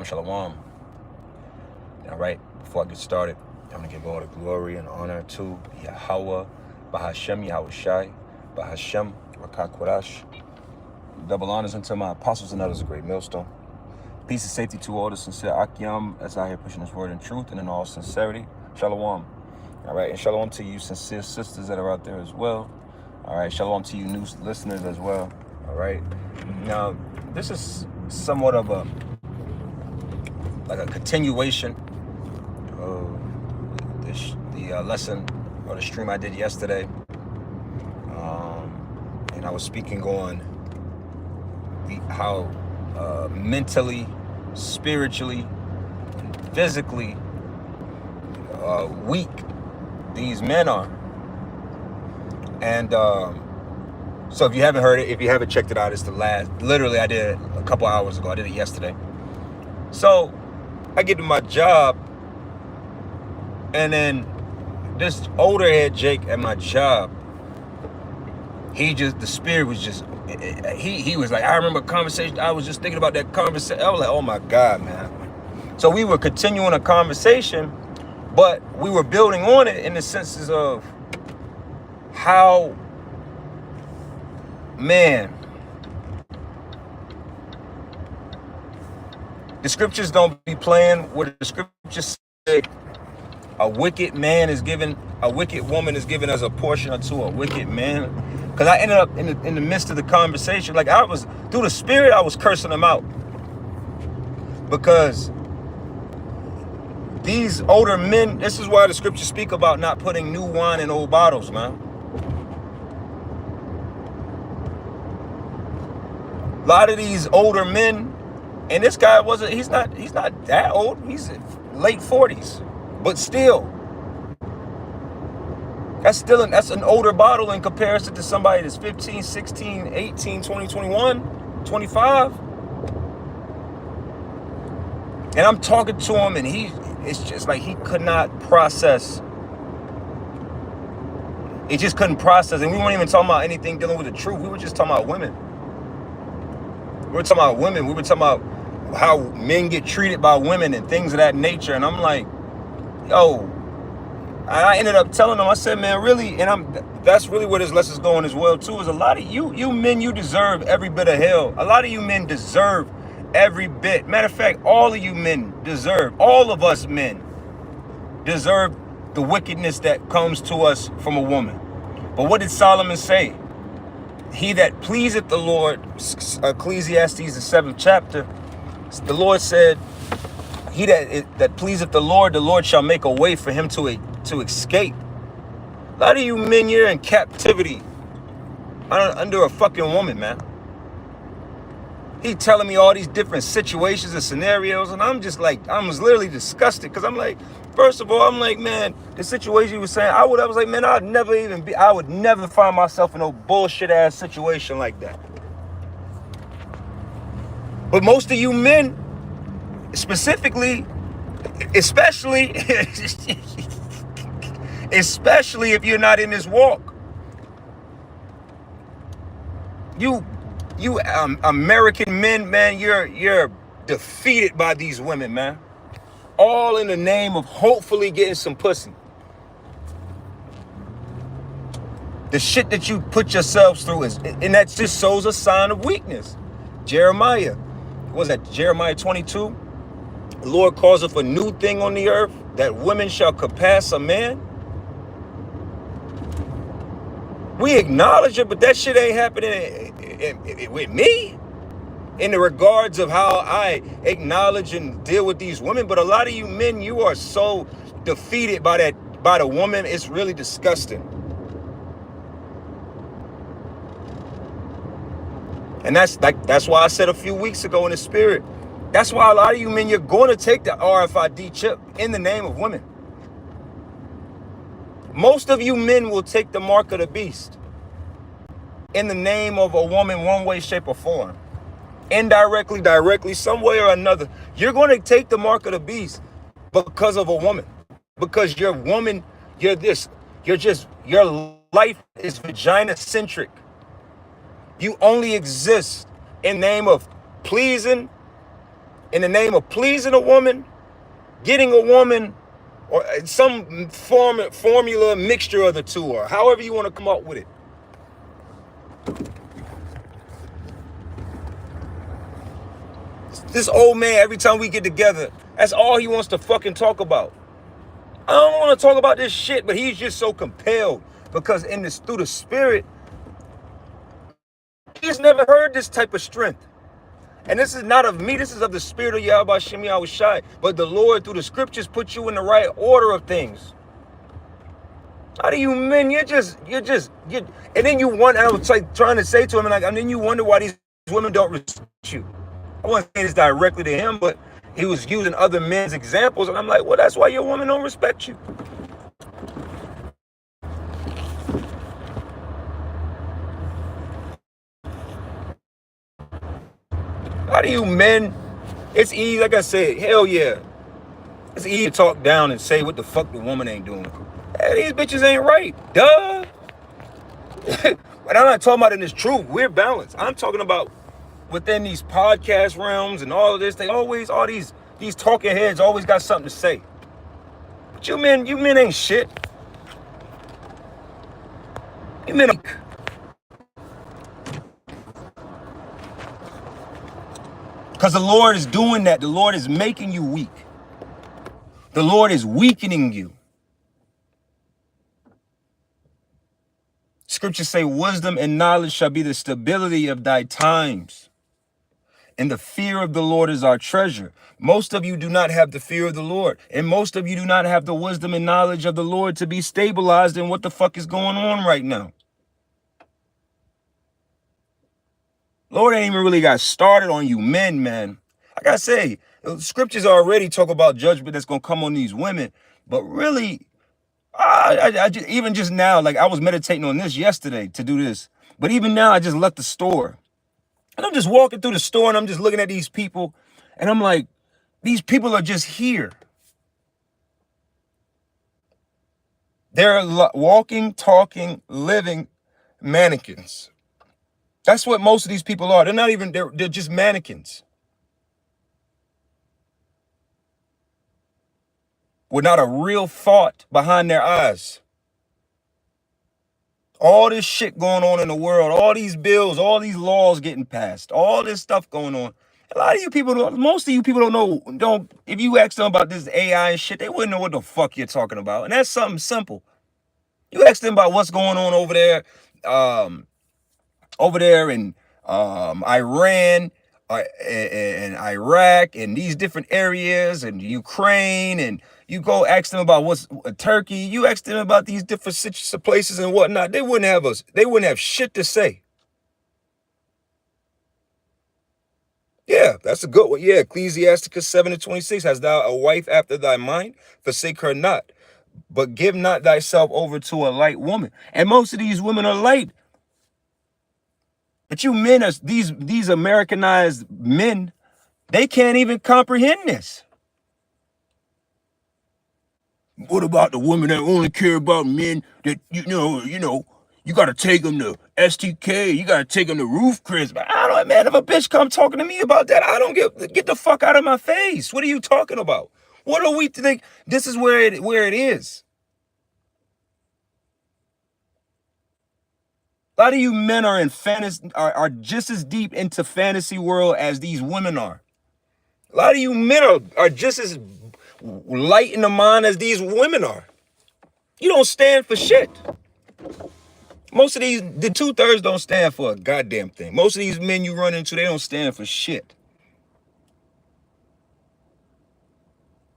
Shalom. All right, before I get started, I'm going to give all the glory and honor to Yahweh, Bahashem, Yahweh Shai, Bahashem, Rakak Kodash. Double honors unto my apostles and others, a great millstone. Peace and safety to all the sincere Akim as I here pushing this word in truth and in all sincerity. Shalom. All right, and shalom to you sincere sisters that are out there as well. All right, shalom to you new listeners as well. All right. Now, this is somewhat of a continuation of the lesson or the stream I did yesterday. And I was speaking on how mentally, spiritually, and physically weak these men are. And so if you haven't heard it, if you haven't checked it out, it's the last, literally I did it a couple hours ago. I did it yesterday. So I get to my job, and then this older head Jake at my job, the spirit was just, he was like, I remember a conversation, I was just thinking about that conversation. I was like, oh my God, man. So we were continuing a conversation, but we were building on it in the senses of how, man, the scriptures don't be playing what the scriptures say. A wicked woman is given as a portion unto a wicked man. Because I ended up in the midst of the conversation, like I was, through the spirit, I was cursing them out. Because these older men, this is why the scriptures speak about not putting new wine in old bottles, man. A lot of these older men, and this guy he's not that old. He's late 40s. But still, that's an older bottle in comparison to somebody that's 15, 16, 18, 20, 21, 25. And I'm talking to him, and it's just like he could not process. He just couldn't process. And we weren't even talking about anything dealing with the truth. We were just talking about women. We were talking about women. We were talking about how men get treated by women and things of that nature. And I'm like, yo, I ended up telling them, I said, man, really, and that's really where this lesson's going as well, too, is a lot of you men, you deserve every bit of hell. A lot of you men deserve every bit. Matter of fact, all of you men deserve, all of us men deserve the wickedness that comes to us from a woman. But what did Solomon say? He that pleaseth the Lord, Ecclesiastes, the 7th chapter, the Lord said, he that pleaseth the Lord shall make a way for him to escape. A lot of you men, you're in captivity under a fucking woman, man. He telling me all these different situations and scenarios, and I'm just like, I was literally disgusted, because I'm like, first of all, I'm like, man, the situation he was saying, I was like, man, I would never find myself in no bullshit ass situation like that. But most of you men, specifically, especially if you're not in this walk, you American men, man, you're defeated by these women, man. All in the name of hopefully getting some pussy. The shit that you put yourselves through and that just shows a sign of weakness. Jeremiah 22? The Lord causeth a new thing on the earth, that women shall compass a man. We acknowledge it, but that shit ain't happening with me in the regards of how I acknowledge and deal with these women. But a lot of you men, you are so defeated by the woman, it's really disgusting. And that's why I said a few weeks ago in the spirit, that's why a lot of you men, you're going to take the RFID chip in the name of women. Most of you men will take the mark of the beast in the name of a woman, one way, shape, or form. Indirectly, directly, some way or another. You're going to take the mark of the beast because of a woman. Because you're a woman, your life is vagina-centric. You only exist in the name of pleasing in the name of pleasing a woman, getting a woman, or some formula mixture of the two, or however you want to come up with it. This old man, every time we get together, that's all he wants to fucking talk about. I don't want to talk about this shit, but he's just so compelled because through the spirit, he's never heard this type of strength. And this is not of me, this is of the spirit of Yahweh Shem Yahushai. But the Lord, through the scriptures, put you in the right order of things. How do you men, and then you wonder, I was like trying to say to him, and then you wonder why these women don't respect you. I wasn't saying this directly to him, but he was using other men's examples, and I'm like, well, that's why your woman don't respect you. How do you men, it's easy, like I said, hell yeah. It's easy to talk down and say what the fuck the woman ain't doing. Hey, these bitches ain't right, duh. But I'm not talking about in this truth, we're balanced. I'm talking about within these podcast realms and all of this, they always, all these talking heads always got something to say. But you men ain't shit. You men are... Because the Lord is doing that. The Lord is making you weak. The Lord is weakening you. Scriptures say, wisdom and knowledge shall be the stability of thy times. And the fear of the Lord is our treasure. Most of you do not have the fear of the Lord. And most of you do not have the wisdom and knowledge of the Lord to be stabilized in what the fuck is going on right now. Lord ain't even really got started on you men, man. Like I say, the scriptures already talk about judgment that's going to come on these women. But really, even just now, like I was meditating on this yesterday to do this. But even now, I just left the store. And I'm just walking through the store and I'm just looking at these people. And I'm like, these people are just here. They're walking, talking, living mannequins. That's what most of these people are. They're not even, they're just mannequins. With not a real thought behind their eyes. All this shit going on in the world, all these bills, all these laws getting passed, all this stuff going on. A lot of you people, most of you people don't know, if you ask them about this AI and shit, they wouldn't know what the fuck you're talking about. And that's something simple. You ask them about what's going on over there in Iran and Iraq and these different areas and Ukraine, and you go ask them about what's Turkey, you ask them about these different places and whatnot, they wouldn't have shit to say. Yeah, that's a good one. Yeah, Ecclesiasticus 7:26, hast thou a wife after thy mind? Forsake her not, but give not thyself over to a light woman. And most of these women are light. But you men, are these Americanized men, they can't even comprehend this. What about the women that only care about men that, you know, you got to take them to STK, you got to take them to Roof Chris. But I don't, man, if a bitch come talking to me about that, I don't get the fuck out of my face. What are you talking about? What do we think? This is where it is. A lot of you men are in fantasy, are just as deep into fantasy world as these women are. A lot of you men are just as light in the mind as these women are. You don't stand for shit. Most of these, the 2/3 don't stand for a goddamn thing. Most of these men you run into, they don't stand for shit.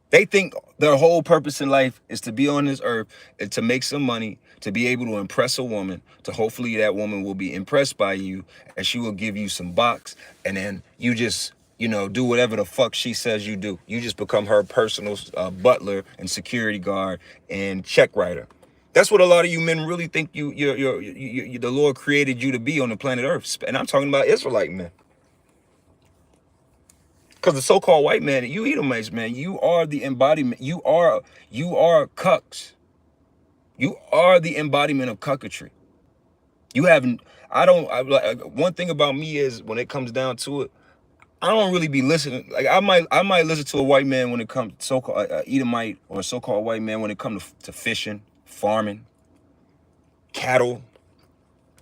They think their whole purpose in life is to be on this earth and to make some money, to be able to impress a woman, to hopefully that woman will be impressed by you and she will give you some box, and then you just, do whatever the fuck she says you do. You just become her personal butler and security guard and check writer. That's what a lot of you men really think the Lord created you to be on the planet Earth. And I'm talking about Israelite men. Because the so-called white man, you Edomites, man, you are the embodiment. You are cucks. You are the embodiment of cucketry. You haven't, one thing about me is when it comes down to it, I don't really be listening. Like I might listen to a white man when it comes so-called Edomite or a so-called white man when it comes to fishing, farming, cattle,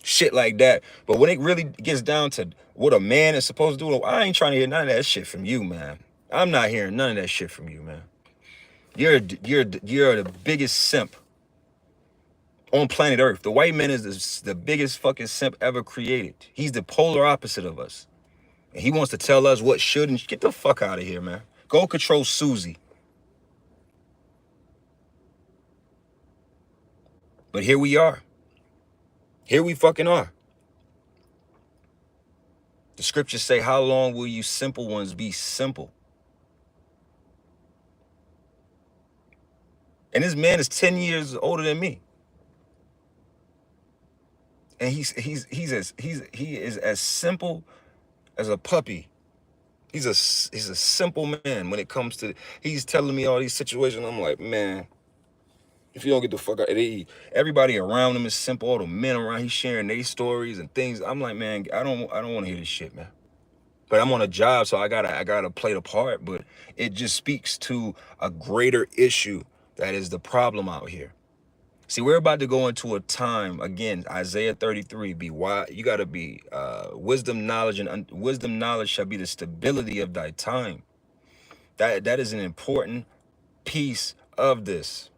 shit like that. But when it really gets down to what a man is supposed to do, I ain't trying to hear none of that shit from you, man. I'm not hearing none of that shit from you, man. You're the biggest simp on planet Earth. The white man is the biggest fucking simp ever created. He's the polar opposite of us. And he wants to tell us what should and get the fuck out of here, man. Go control Susie. But here we are. Here we fucking are. The scriptures say, how long will you simple ones be simple? And this man is 10 years older than me. And he is as simple as a puppy. He's a simple man when it comes to, he's telling me all these situations. I'm like, man, if you don't get the fuck out, everybody around him is simple. All the men around, he's sharing their stories and things. I'm like, man, I don't want to hear this shit, man. But I'm on a job, so I gotta play the part. But it just speaks to a greater issue that is the problem out here. See, we're about to go into a time, again, Isaiah 33, be wise. You gotta be wisdom, knowledge, and wisdom, knowledge shall be the stability of thy time. That is an important piece of this.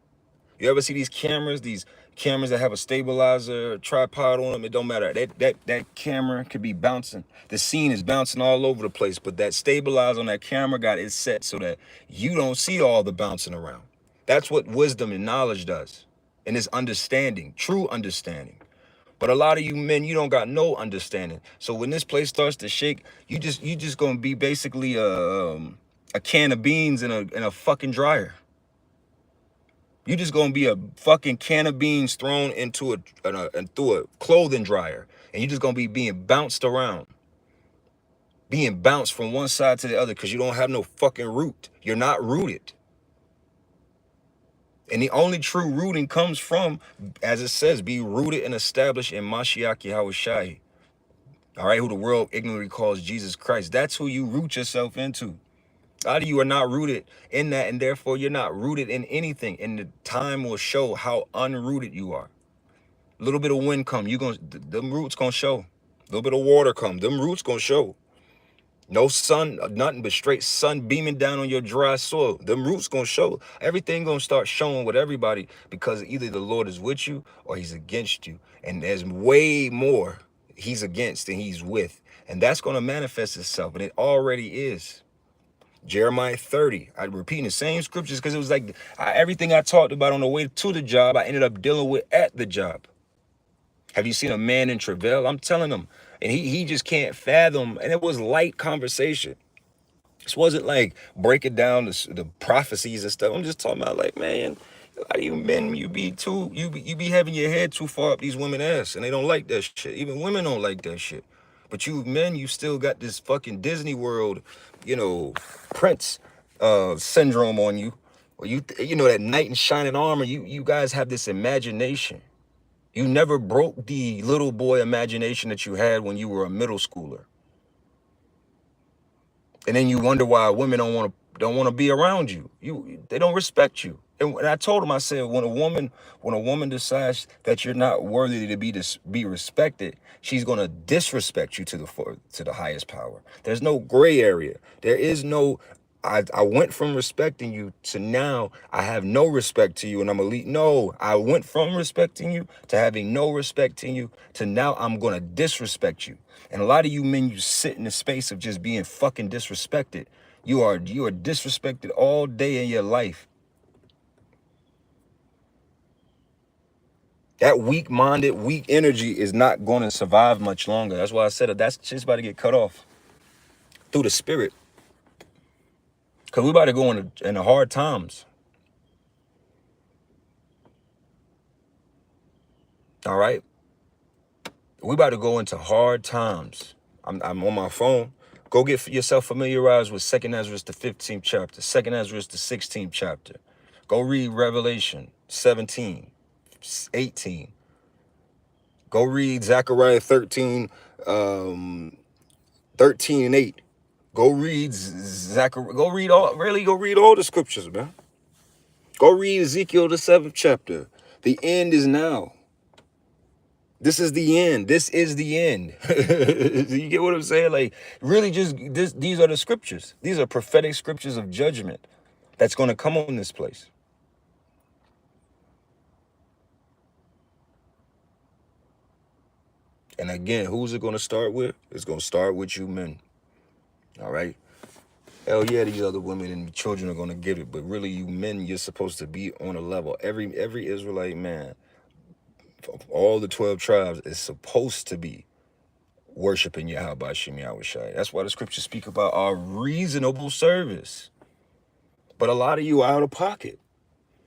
You ever see these cameras that have a stabilizer, a tripod on them? It don't matter. That camera could be bouncing. The scene is bouncing all over the place, but that stabilizer on that camera got it set so that you don't see all the bouncing around. That's what wisdom and knowledge does. And it's understanding, true understanding. But a lot of you men, you don't got no understanding. So when this place starts to shake, you just gonna be basically a can of beans in a fucking dryer. You just gonna be a fucking can of beans thrown into through a clothing dryer, and you just gonna be being bounced around, being bounced from one side to the other because you don't have no fucking root. You're not rooted. And the only true rooting comes from, as it says, be rooted and established in Mashiach Yahushai. All right, who the world ignorantly calls Jesus Christ. That's who you root yourself into. A lot of you are not rooted in that, and therefore you're not rooted in anything. And the time will show how unrooted you are. A little bit of wind come, them roots gonna show. A little bit of water come, them roots gonna show. No sun, nothing but straight sun beaming down on your dry soil. Them roots gonna show. Everything gonna start showing with everybody because either the Lord is with you or he's against you. And there's way more he's against than he's with. And that's gonna manifest itself, and it already is. Jeremiah 30. I'm repeating the same scriptures because it was like everything I talked about on the way to the job, I ended up dealing with at the job. Have you seen a man in travail? I'm telling him. And he just can't fathom. And it was light conversation. This wasn't like breaking down the prophecies and stuff. I'm just talking about like, man, a lot of you men, you be having your head too far up these women ass, and they don't like that shit. Even women don't like that shit. But you men, you still got this fucking Disney World, Prince syndrome on you. Or that knight in shining armor. You guys have this imagination. You never broke the little boy imagination that you had when you were a middle schooler. And then you wonder why women don't want to be around you. They don't respect you. And I told him, I said, when a woman decides that you're not worthy to be respected, she's gonna disrespect you to the highest power. There's no gray area. There is no. I went from respecting you to now I have no respect to you and I'm elite. No, I went from respecting you to having no respect in you to now I'm gonna disrespect you. And a lot of you men, you sit in the space of just being fucking disrespected. You are disrespected all day in your life. That weak-minded, weak energy is not going to survive much longer. That's why I said that's just about to get cut off through the spirit. Because we about to go in the hard times. All right? We about to go into hard times. I'm on my phone. Go get yourself familiarized with 2nd Ezra, the 15th chapter. 2nd Ezra, the 16th chapter. Go read Revelation 17, 18. Go read Zechariah 13, 13 and 8. Go read Zachariah. Go read all the scriptures, man. Go read Ezekiel, the 7th chapter. The end is now. This is the end. This is the end. You get what I'm saying? Like, really, these are the scriptures. These are prophetic scriptures of judgment that's going to come on this place. And again, who's it going to start with? It's going to start with you men. All right? Hell yeah, these other women and children are going to get it. But really, you men, you're supposed to be on a level. Every Israelite man, all the 12 tribes, is supposed to be worshiping Yahweh B'Shem Yahushai. That's why the scriptures speak about our reasonable service. But a lot of you are out of pocket.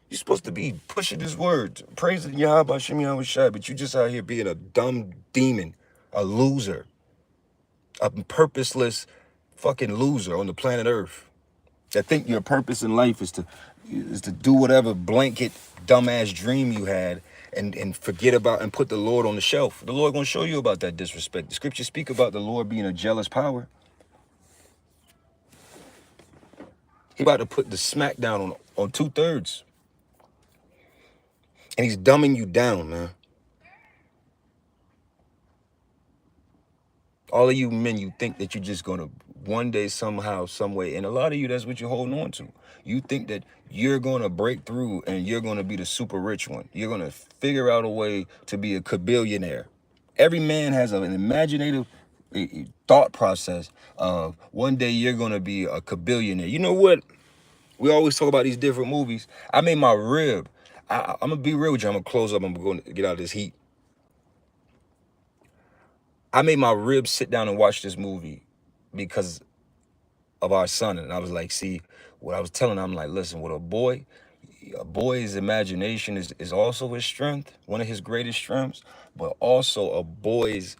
You're supposed to be pushing this word, praising Yahweh B'Shem Yahushai, but you just out here being a dumb demon, a loser, a purposeless fucking loser on the planet Earth that think your purpose in life is to do whatever blanket dumbass dream you had and forget about and put the Lord on the shelf. The Lord gonna show you about that disrespect. The scriptures speak about the Lord being a jealous power. He about to put the smack down on 2/3. And he's dumbing you down, man. All of you men, you think that you're just gonna one day, somehow, some way, and a lot of you, that's what you're holding on to. You think that you're gonna break through and you're gonna be the super rich one. You're gonna figure out a way to be a kabillionaire. Every man has an imaginative thought process of one day you're gonna be a kabillionaire. You know what? We always talk about these different movies. I made my rib. I'm gonna be real with you. I'm gonna close up. I'm gonna get out of this heat. I made my ribs sit down and watch this movie because of our son. And I was like, see, what I was telling him, I'm like, listen, with a boy's imagination is also his strength, one of his greatest strengths, but also a boy's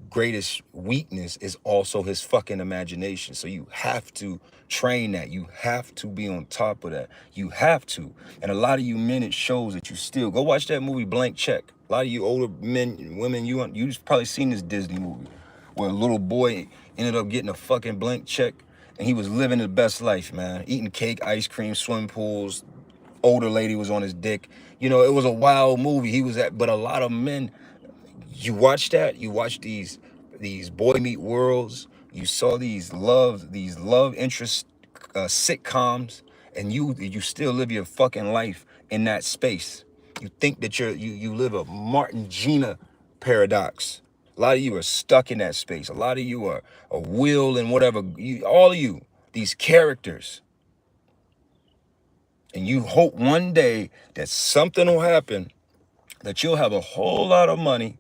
greatest weakness is also his fucking imagination. So you have to train that. You have to be on top of that. You have to. And a lot of you men, it shows that you still go watch that movie Blank Check. A lot of you older men and women, you've probably seen this Disney movie where a little boy ended up getting a fucking blank check and he was living the best life, man. Eating cake, ice cream, swimming pools. Older lady was on his dick. You know, it was a wild movie. But a lot of men, you watch that, you watch these Boy Meet Worlds, you saw these love interest sitcoms, and you still live your fucking life in that space. You think that you live a Martin Gina paradox. A lot of you are stuck in that space. A lot of you are a will and whatever. All of you, these characters. And you hope one day that something will happen, that you'll have a whole lot of money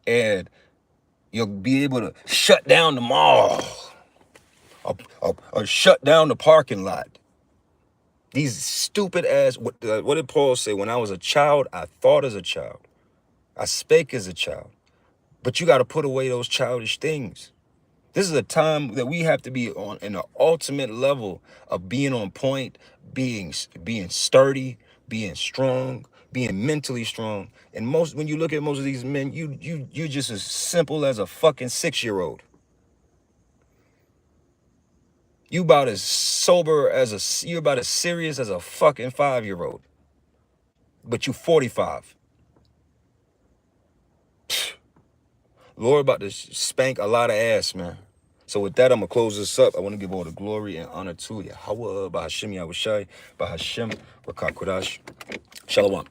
and you'll be able to shut down the mall or shut down the parking lot. These stupid ass, what did Paul say? When I was a child, I thought as a child. I spake as a child. But you got to put away those childish things. This is a time that we have to be on an ultimate level of being on point, being sturdy, being strong, being mentally strong. And when you look at most of these men, you're just as simple as a fucking 6-year-old. You're about as serious as a fucking 5-year-old. But you 45. Lord about to spank a lot of ass, man. So with that, I'm going to close this up. I want to give all the glory and honor to Yahweh, B'Hashem Yahushai, B'Hashem Rakak Kodash. Shalom.